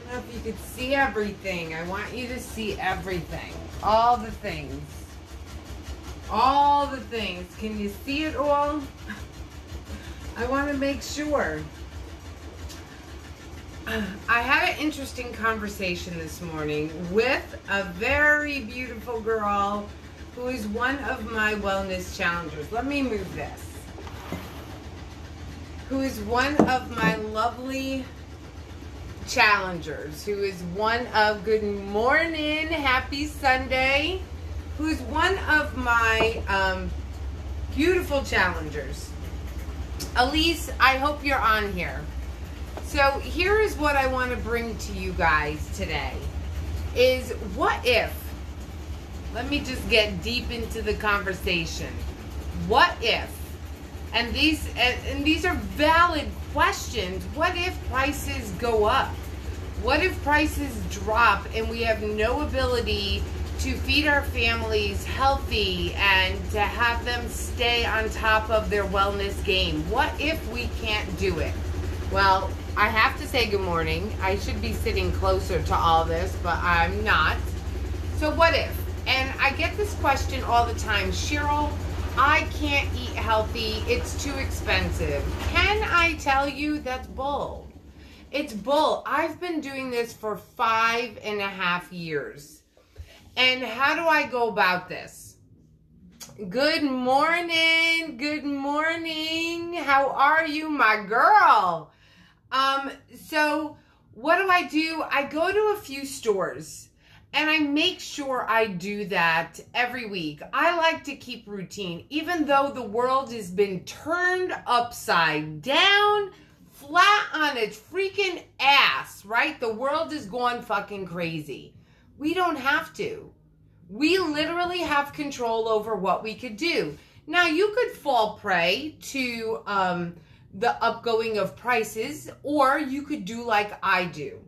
I don't know if you could see everything. I want you to see everything. All the things. All the things. Can you see it all? I want to make sure. I had an interesting conversation this morning with a very beautiful girl who is one of my wellness challengers. Let me move this. Who is one of my lovely challengers, who is one of, good morning, happy Sunday, who is one of my beautiful challengers. Elise, I hope you're on here. So here is what I want to bring to you guys today, is what if, let me just get deep into the conversation. What if, and these are valid questions, what if prices go up? What if prices drop and we have no ability to feed our families healthy and to have them stay on top of their wellness game? What if we can't do it? Well, I have to say good morning. I should be sitting closer to all this, but I'm not. So what if? And I get this question all the time. Cheryl, I can't eat healthy. It's too expensive. Can I tell you that's bull? It's bull. I've been doing this for 5.5 years. And how do I go about this? Good morning. Good morning. How are you, my girl? So what do? I go to a few stores and I make sure I do that every week. I like to keep routine, even though the world has been turned upside down, flat on its freaking ass, right? The world is going fucking crazy. We don't have to. We literally have control over what we could do. Now, you could fall prey to, the upgoing of prices, or you could do like I do.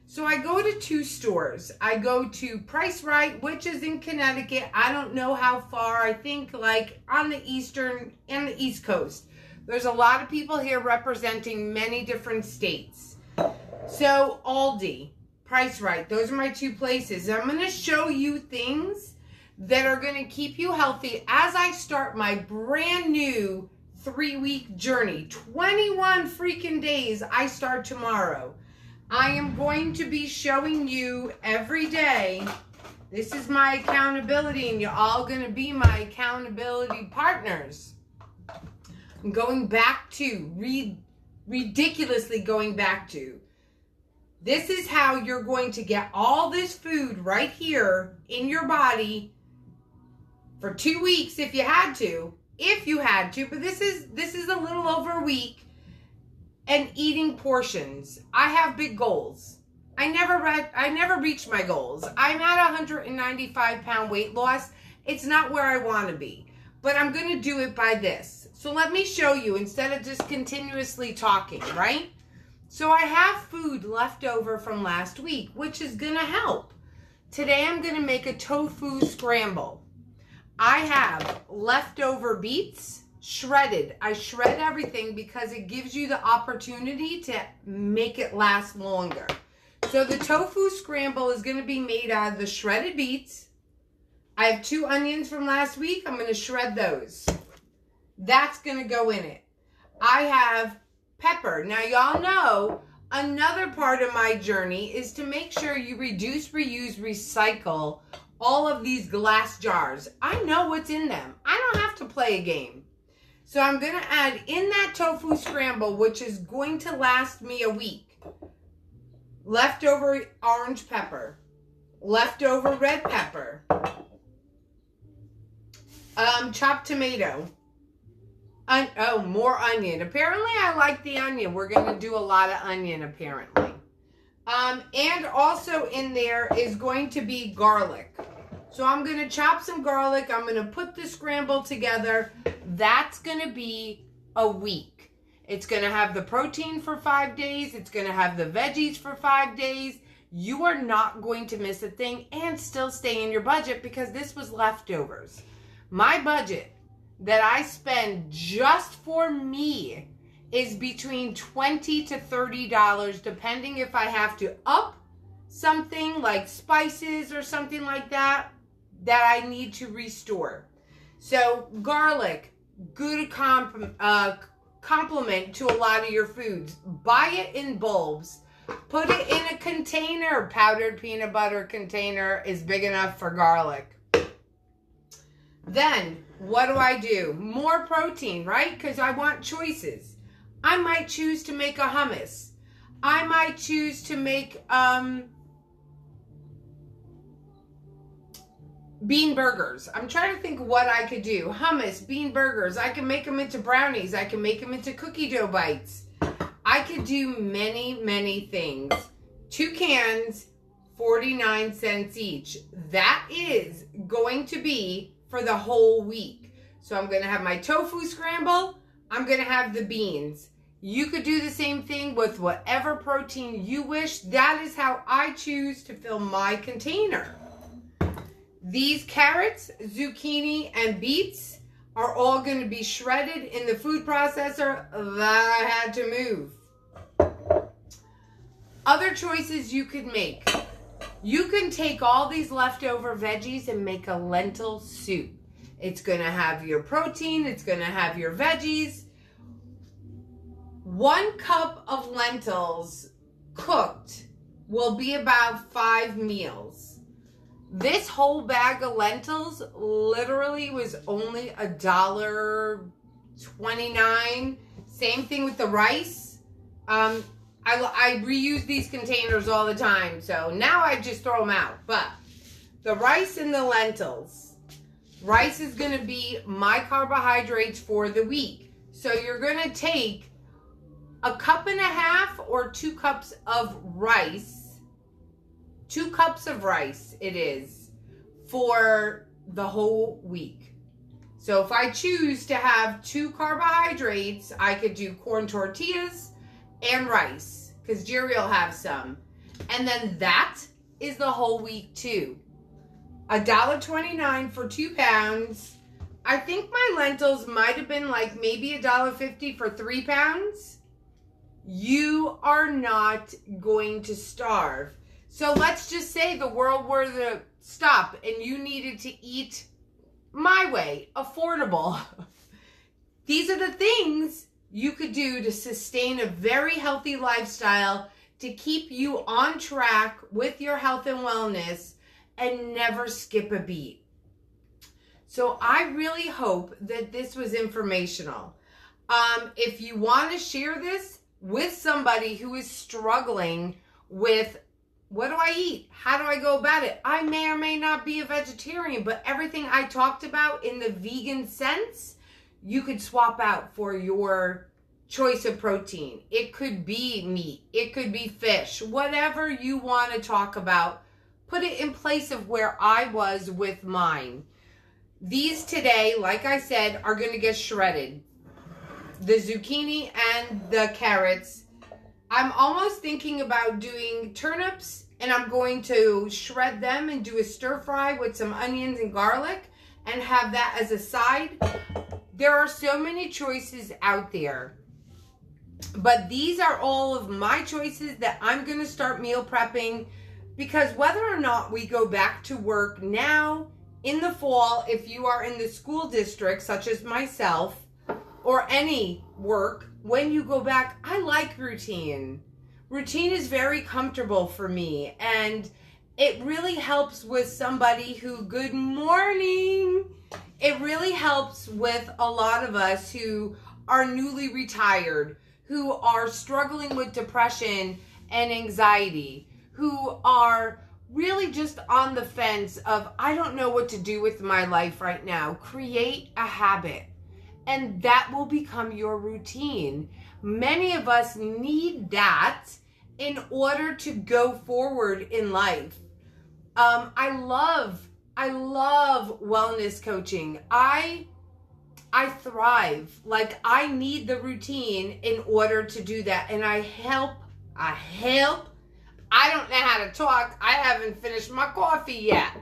So I go to 2 stores. I go to Price Right, which is in Connecticut. I don't know how far. I think like on the eastern and the east coast. There's a lot of people here representing many different states. So Aldi, Price Right, those are my 2 places. I'm going to show you things that are going to keep you healthy as I start my brand new 3-week journey. 21 freaking days. I start tomorrow. I am going to be showing you every day. This is my accountability, and you're all going to be my accountability partners. I'm going back to, ridiculously going back to. This is how you're going to get all this food right here in your body for 2 weeks if you had to. If you had to, but this is a little over a week, and eating portions. I have big goals. I never reach my goals. I'm at 195-pound weight loss. It's not where I want to be, but I'm going to do it by this. So let me show you instead of just continuously talking, right? So I have food left over from last week, which is going to help. Today I'm going to make a tofu scramble. I have leftover beets, shredded. I shred everything because it gives you the opportunity to make it last longer. So the tofu scramble is going to be made out of the shredded beets. I have 2 onions from last week. I'm going to shred those. That's going to go in it. I have pepper. Now, y'all know another part of my journey is to make sure you reduce, reuse, recycle all of these glass jars. I know what's in them. I don't have to play a game. So I'm going to add in that tofu scramble, which is going to last me a week, leftover orange pepper, leftover red pepper, chopped tomato, more onion. Apparently I like the onion. We're going to do a lot of onion apparently. And also in there is going to be garlic. So I'm going to chop some garlic. I'm going to put the scramble together. That's going to be a week. It's going to have the protein for 5 days. It's going to have the veggies for 5 days. You are not going to miss a thing and still stay in your budget because this was leftovers. My budget that I spend just for me is between $20 to $30, depending if I have to up something like spices or something like that I need to restore. So garlic, good complement to a lot of your foods. Buy it in bulbs. Put it in a container. Powdered peanut butter container is big enough for garlic. Then, what do? More protein, right? Because I want choices. I might choose to make a hummus. I might choose to make bean burgers. I'm trying to think what I could do. Hummus, bean burgers. I can make them into brownies. I can make them into cookie dough bites. I could do many, many things. 2 cans, 49 cents each. That is going to be for the whole week. So I'm going to have my tofu scramble. I'm going to have the beans. You could do the same thing with whatever protein you wish. That is how I choose to fill my container. These carrots, zucchini, and beets are all going to be shredded in the food processor that I had to move. Other choices you could make. You can take all these leftover veggies and make a lentil soup. It's going to have your protein. It's going to have your veggies. 1 cup of lentils cooked will be about 5 meals. This whole bag of lentils literally was only $1.29. Same thing with the rice. I reuse these containers all the time, so now I just throw them out. But the rice and the lentils. Rice is going to be my carbohydrates for the week. So you're going to take 1.5 cups or 2 cups of rice. 2 cups of rice it is for the whole week. So if I choose to have 2 carbohydrates, I could do corn tortillas and rice, because Jerry will have some. And then that is the whole week too. $1.29 for 2 pounds. I think my lentils might have been like maybe $1.50 for 3 pounds. You are not going to starve. So let's just say the world were to stop and you needed to eat my way, affordable. These are the things you could do to sustain a very healthy lifestyle, to keep you on track with your health and wellness and never skip a beat. So I really hope that this was informational. If you want to share this with somebody who is struggling with, what do I eat? How do I go about it? I may or may not be a vegetarian, but everything I talked about in the vegan sense, you could swap out for your choice of protein. It could be meat. It could be fish. Whatever you want to talk about, put it in place of where I was with mine. These today, like I said, are going to get shredded. The zucchini and the carrots. I'm almost thinking about doing turnips, and I'm going to shred them and do a stir fry with some onions and garlic and have that as a side. There are so many choices out there, but these are all of my choices that I'm going to start meal prepping, because whether or not we go back to work now in the fall, if you are in the school district such as myself, or any work, when you go back, I like routine. Routine is very comfortable for me, and it really helps with somebody who, good morning, it really helps with a lot of us who are newly retired, who are struggling with depression and anxiety, who are really just on the fence of, I don't know what to do with my life right now. Create a habit, and that will become your routine. Many of us need that in order to go forward in life. I love wellness coaching. I thrive. Like, I need the routine in order to do that. And I help. I don't know how to talk. I haven't finished my coffee yet.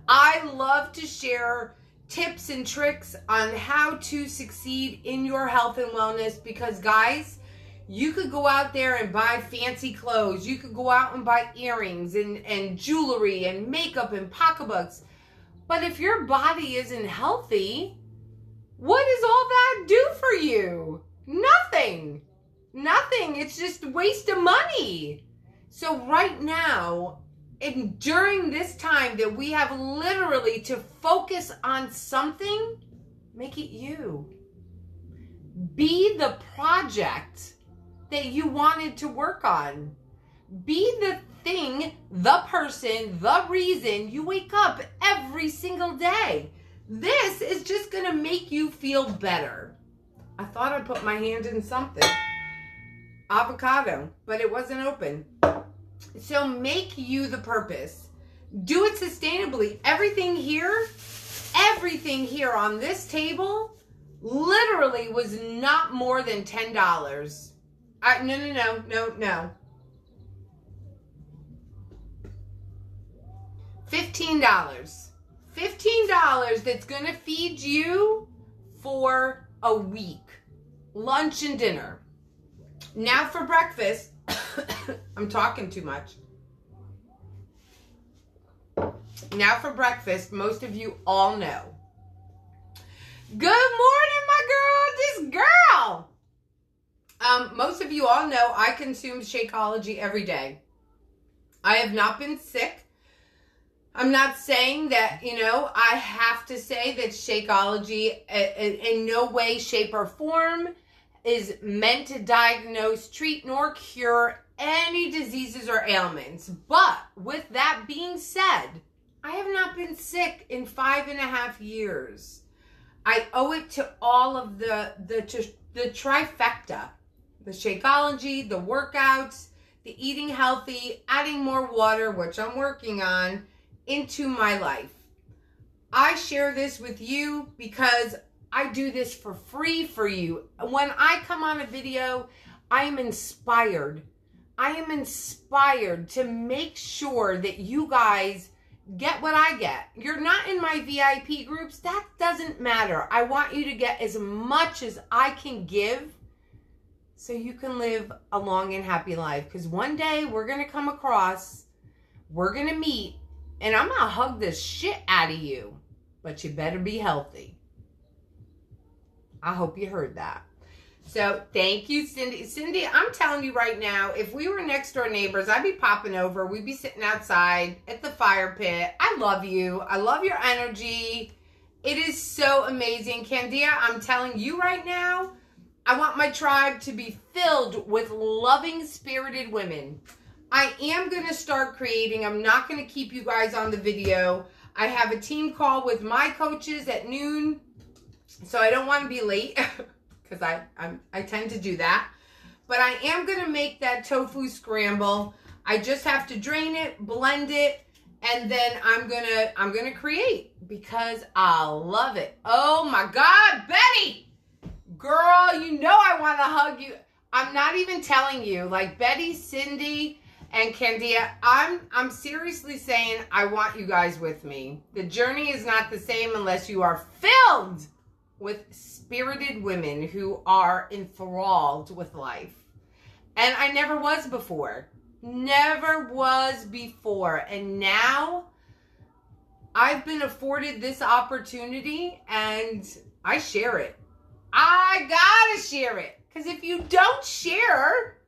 I love to share tips and tricks on how to succeed in your health and wellness, because guys, You could go out there and buy fancy clothes. You could go out and buy earrings and jewelry and makeup and pocketbooks. But if your body isn't healthy, what does all that do for you? Nothing. Nothing. It's just a waste of money. So right now, and during this time that we have literally to focus on something, make it you. Be the project that you wanted to work on. Be the thing, the person, the reason you wake up every single day. This is just going to make you feel better. I thought I put my hand in something. Avocado, but it wasn't open. So make you the purpose. Do it sustainably. Everything here on this table literally was not more than $10. No. $15. $15 that's going to feed you for a week. Lunch and dinner. Now for breakfast, I'm talking too much. Now for breakfast, most of you all know. Good morning, my girl, this girl. Most of you all know I consume Shakeology every day. I have not been sick. I'm not saying that, I have to say that Shakeology in no way, shape, or form is meant to diagnose, treat, nor cure any diseases or ailments. But with that being said, I have not been sick in 5.5 years. I owe it to all of the trifecta. The Shakeology, the workouts, the eating healthy, adding more water, which I'm working on, into my life. I share this with you because I do this for free for you. When I come on a video, I am inspired. I am inspired to make sure that you guys get what I get. You're not in my VIP groups. That doesn't matter. I want you to get as much as I can give so you can live a long and happy life. Because one day we're going to come across, we're going to meet, and I'm going to hug the shit out of you. But you better be healthy. I hope you heard that. So thank you, Cindy. Cindy, I'm telling you right now, if we were next door neighbors, I'd be popping over. We'd be sitting outside at the fire pit. I love you. I love your energy. It is so amazing. Candia, I'm telling you right now, I want my tribe to be filled with loving, spirited women. I am going to start creating. I'm not going to keep you guys on the video. I have a team call with my coaches at noon, so I don't want to be late because I tend to do that. But I am going to make that tofu scramble. I just have to drain it, blend it, and then I'm gonna create because I love it. Oh my God, Betty! Girl, you know I want to hug you. I'm not even telling you. Like Betty, Cindy, and Candia, I'm seriously saying I want you guys with me. The journey is not the same unless you are filled with spirited women who are enthralled with life. And I never was before. Never was before. And now I've been afforded this opportunity and I share it. I gotta share it. Because if you don't share,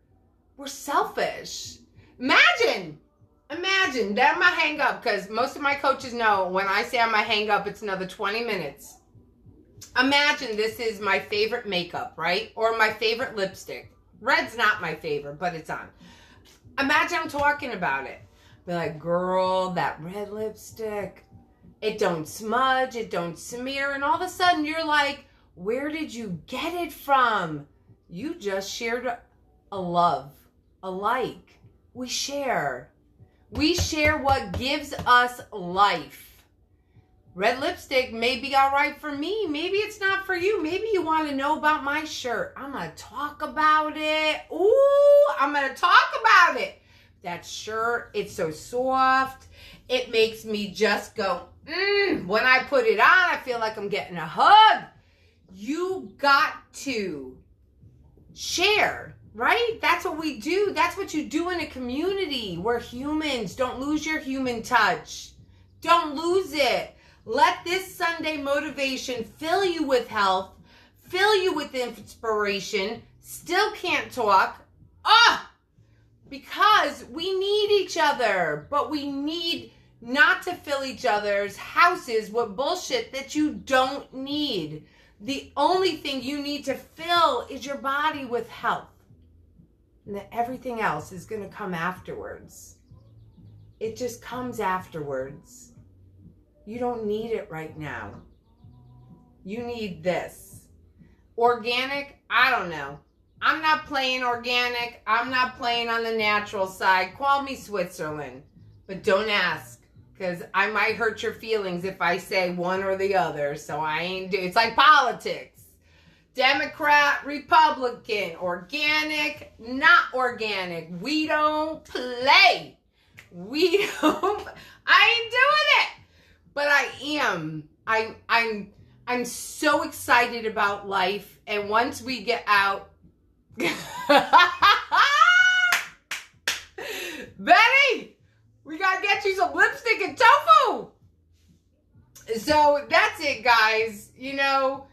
we're selfish. Imagine that I'm gonna hang up, because most of my coaches know when I say I'm gonna hang up, it's another 20 minutes. Imagine this is my favorite makeup, right? Or my favorite lipstick. Red's not my favorite, but it's on. Imagine I'm talking about it. Be like, girl, that red lipstick, it don't smudge, it don't smear, and all of a sudden you're like, where did you get it from? You just shared a love, a like. We share. We share what gives us life. Red lipstick may be all right for me. Maybe it's not for you. Maybe you want to know about my shirt. I'm going to talk about it. Ooh, I'm going to talk about it. That shirt, it's so soft. It makes me just go, When I put it on, I feel like I'm getting a hug. You got to share. Right? That's what we do. That's what you do in a community. We're humans. Don't lose your human touch. Don't lose it. Let this Sunday motivation fill you with health, fill you with inspiration. Still can't talk. Because we need each other, but we need not to fill each other's houses with bullshit that you don't need. The only thing you need to fill is your body with health. And that everything else is going to come afterwards. It just comes afterwards. You don't need it right now. You need this. Organic, I don't know. I'm not playing organic. I'm not playing on the natural side. Call me Switzerland. But don't ask. Because I might hurt your feelings if I say one or the other. So I ain't do. It's like politics. Democrat, Republican, organic, not organic. We don't play. I ain't doing it. But I am. I'm so excited about life. And once we get out. Betty, we gotta get you some lipstick and tofu. So that's it, guys. You know,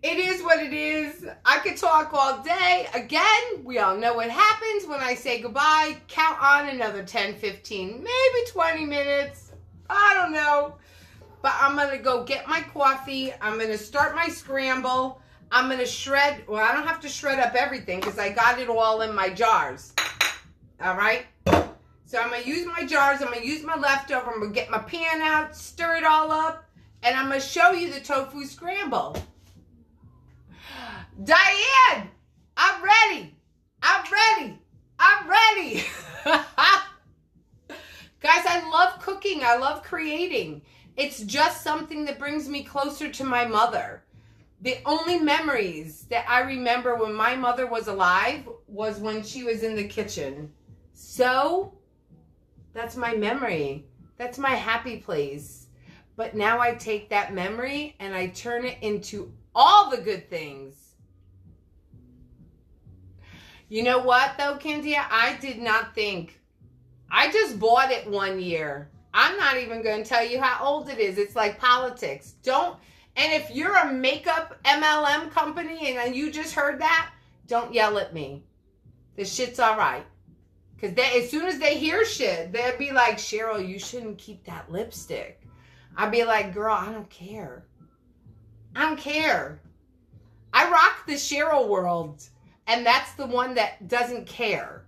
it is what it is. I could talk all day. Again, we all know what happens when I say goodbye. Count on another 10, 15, maybe 20 minutes. I don't know. But I'm going to go get my coffee. I'm going to start my scramble. I'm going to shred. Well, I don't have to shred up everything because I got it all in my jars. All right? So I'm going to use my jars. I'm going to use my leftover. I'm going to get my pan out, stir it all up, and I'm going to show you the tofu scramble. Diane, I'm ready. I'm ready. I'm ready. Guys, I love cooking. I love creating. It's just something that brings me closer to my mother. The only memories that I remember when my mother was alive was when she was in the kitchen. So, that's my memory. That's my happy place. But now I take that memory and I turn it into all the good things. You know what, though, Cynthia? I did not think. I just bought it 1 year. I'm not even going to tell you how old it is. It's like politics. Don't. And if you're a makeup MLM company and you just heard that, don't yell at me. The shit's all right. Because as soon as they hear shit, they'll be like, Cheryl, you shouldn't keep that lipstick. I'll be like, girl, I don't care. I don't care. I rock the Cheryl world. And that's the one that doesn't care.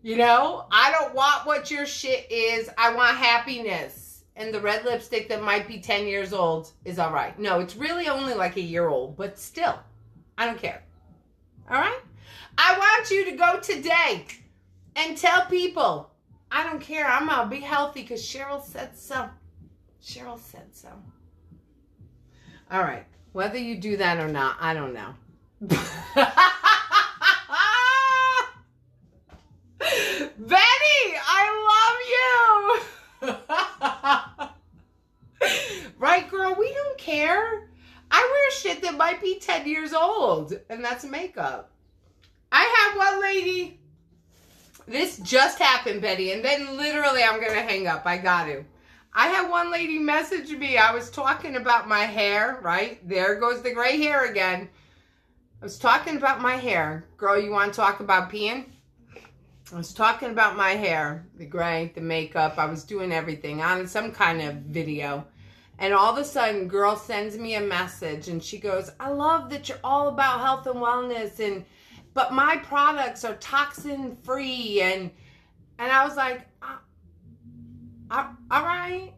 You know, I don't want what your shit is. I want happiness. And the red lipstick that might be 10 years old is all right. No, it's really only like a year old, but still, I don't care. All right? I want you to go today and tell people, I don't care. I'm going to be healthy because Cheryl said so. Cheryl said so. All right. Whether you do that or not, I don't know. Betty, I love you. Right, girl? We don't care. I wear shit that might be 10 years old, and that's makeup. I have one lady. This just happened, Betty, and then literally I'm going to hang up. I got to. I had one lady message me. I was talking about my hair, right? There goes the gray hair again. I was talking about my hair. Girl, you want to talk about peeing? I was talking about my hair, the gray, the makeup. I was doing everything on some kind of video. And all of a sudden, girl sends me a message and she goes, I love that you're all about health and wellness, but my products are toxin free. And I was like, all right.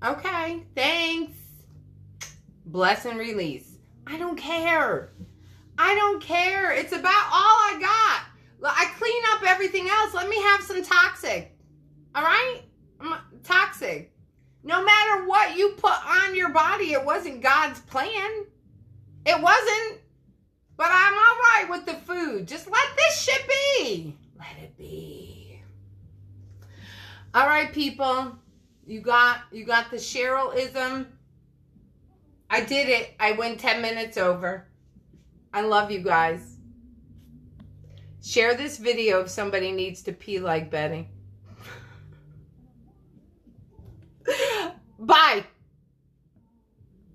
Okay, thanks. Bless and release. I don't care. I don't care. It's about all I got. I clean up everything else. Let me have some toxic. All right? Toxic. No matter what you put on your body, it wasn't God's plan. It wasn't. But I'm all right with the food. Just let this shit be. Let it be. All right, people. You got the Cheryl-ism. I did it. I went 10 minutes over. I love you guys. Share this video if somebody needs to pee like Betty. Bye.